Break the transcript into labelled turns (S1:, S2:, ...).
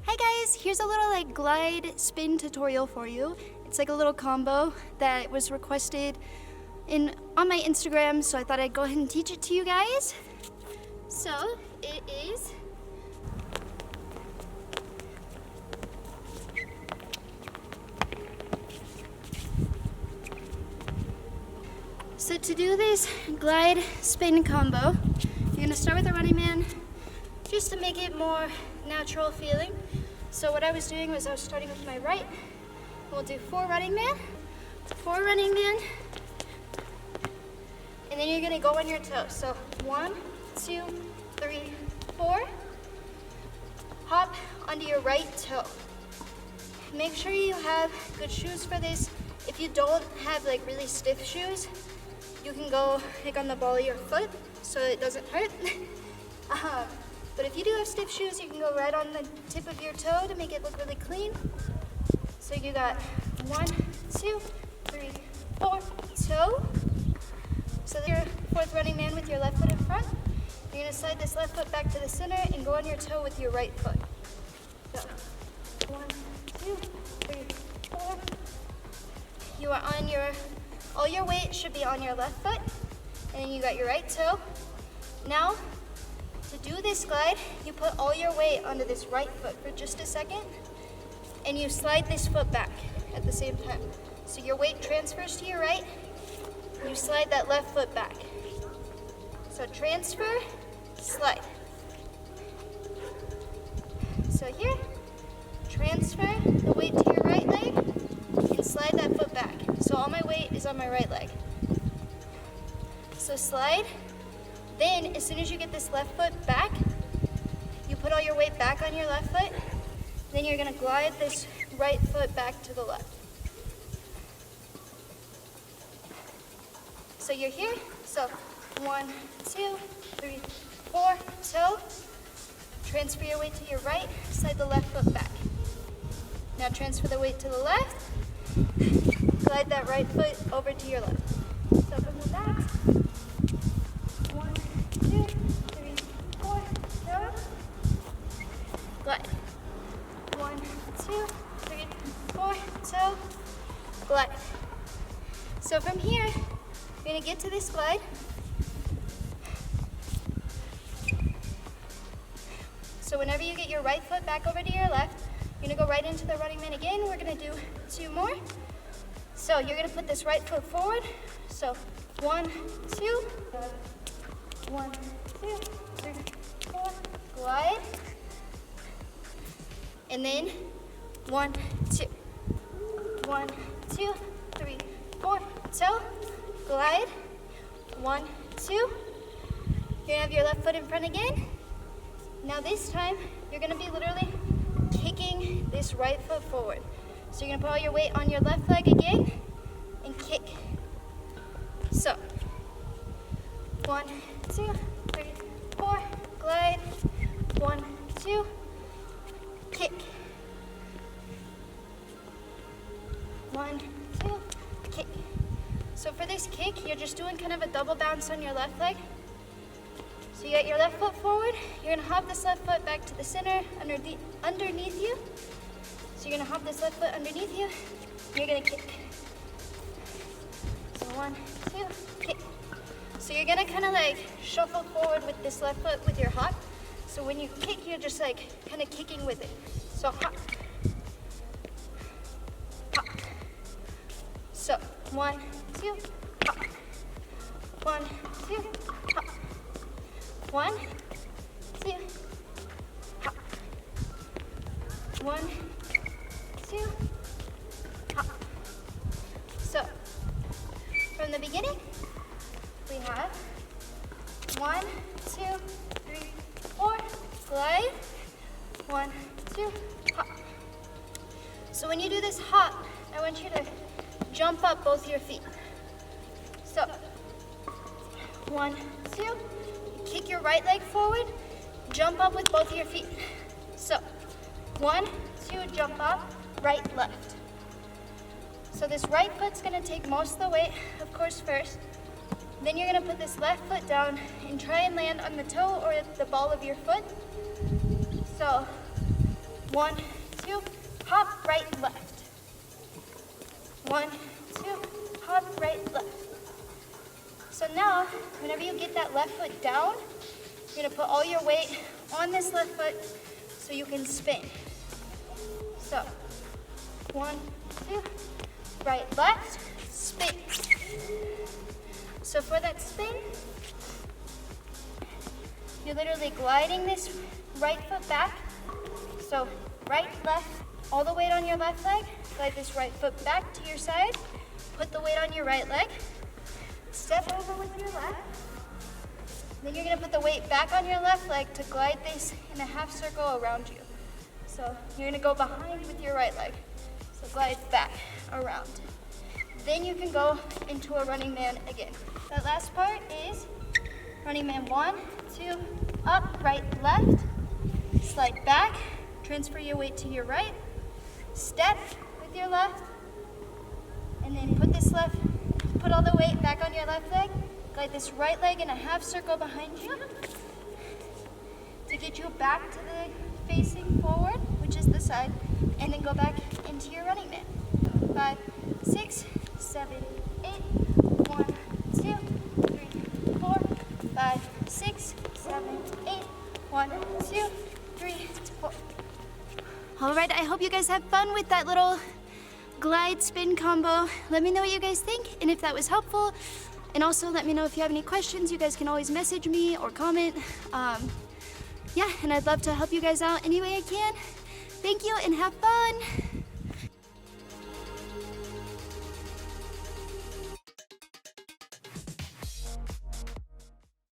S1: Hi guys, here's a little glide spin tutorial for you. It's like a little combo that was requested on my Instagram, so I thought I'd go ahead and teach it to you guys. So it is So to do this glide spin combo, you're gonna start with a running man just to make it more natural feeling. So what I was doing was I was starting with my right. We'll do 4 running man, and then you're gonna go on your toes. So 1, 2, 3, 4. Hop onto your right toe. Make sure you have good shoes for this. If you don't have really stiff shoes, you can go on the ball of your foot so it doesn't hurt. But if you do have stiff shoes, you can go right on the tip of your toe to make it look really clean. So you got 1, 2, 3, 4, toe. So your 4th running man with your left foot in front. You're gonna slide this left foot back to the center and go on your toe with your right foot. So 1, 2, 3, 4. You are on all your weight should be on your left foot, and then you got your right toe. Now, to do this glide, you put all your weight onto this right foot for just a second, and you slide this foot back at the same time. So your weight transfers to your right, you slide that left foot back. So transfer, slide. So here, transfer the weight to your right leg, and slide that foot back. So all my weight is on my right leg. So slide. Then, as soon as you get this left foot back, you put all your weight back on your left foot. Then you're gonna glide this right foot back to the left. So you're here. So 1, 2, 3, 4, toe. Transfer your weight to your right, slide the left foot back. Now transfer the weight to the left, glide that right foot over to your left. So from the back, 1, 2, 3, 4, toe, glide. 1, 2, 3, 4, toe, glide. So from here, you're gonna get to this glide. So whenever you get your right foot back over to your left, you're gonna go right into the running man again. We're gonna do 2 more. So you're gonna put this right foot forward. So 1, 2, 1, 2, 3, 4, glide. And then 1, 2, 1, 2, 3, 4, toe, glide. 1, 2. You're gonna have your left foot in front again. Now this time, you're gonna be literally kicking this right foot forward. So you're gonna put all your weight on your left leg again and kick. So 1, 2, 3, 4, glide. 1, 2, kick. 1, 2, kick. So for this kick, you're just doing kind of a double bounce on your left leg. So you got your left foot forward, you're gonna hop this left foot back to the center underneath you. So you're gonna hop this left foot underneath you, you're gonna kick. So 1, 2, kick. So you're gonna kind of shuffle forward with this left foot with your hop. So when you kick, you're just kind of kicking with it. So hop, hop. So 1, 2, hop. 1, 2, hop. 1, 2, hop. 1, 2, hop. So, from the beginning, we have 1, 2, 3, 4, glide. 1, 2, hop. So when you do this hop, I want you to jump up both your feet. So, 1, 2, kick your right leg forward, jump up with both of your feet. So 1, 2, jump up, right, left. So this right foot's gonna take most of the weight, of course, first. Then you're gonna put this left foot down and try and land on the toe or the ball of your foot. So 1, 2, hop, right, left. 1, 2, hop, right, left. So now, whenever you get that left foot down, you're gonna put all your weight on this left foot so you can spin. So, 1, 2, right, left, spin. So for that spin, you're literally gliding this right foot back. So right, left, all the weight on your left leg, glide this right foot back to your side, put the weight on your right leg, step over with your left, then you're gonna put the weight back on your left leg to glide this in a half circle around you. So you're gonna go behind with your right leg. So glide back, around. Then you can go into a running man again. That last part is running man 1, 2, up, right, left, slide back, transfer your weight to your right, step with your left, and then put all the weight back on your left leg, glide this right leg in a half circle behind you to get you back to the facing forward, which is the side, and then go back into your running man. 5, 6, 7, 8, 1, 2, 3, 4, 5, 6, 7, 8, 1, 2, 3, 4. All right, I hope you guys have fun with that little glide spin combo. Let me know what you guys think and if that was helpful. And also let me know if you have any questions. You guys can always message me or comment. Yeah, and I'd love to help you guys out any way I can. Thank you and have fun.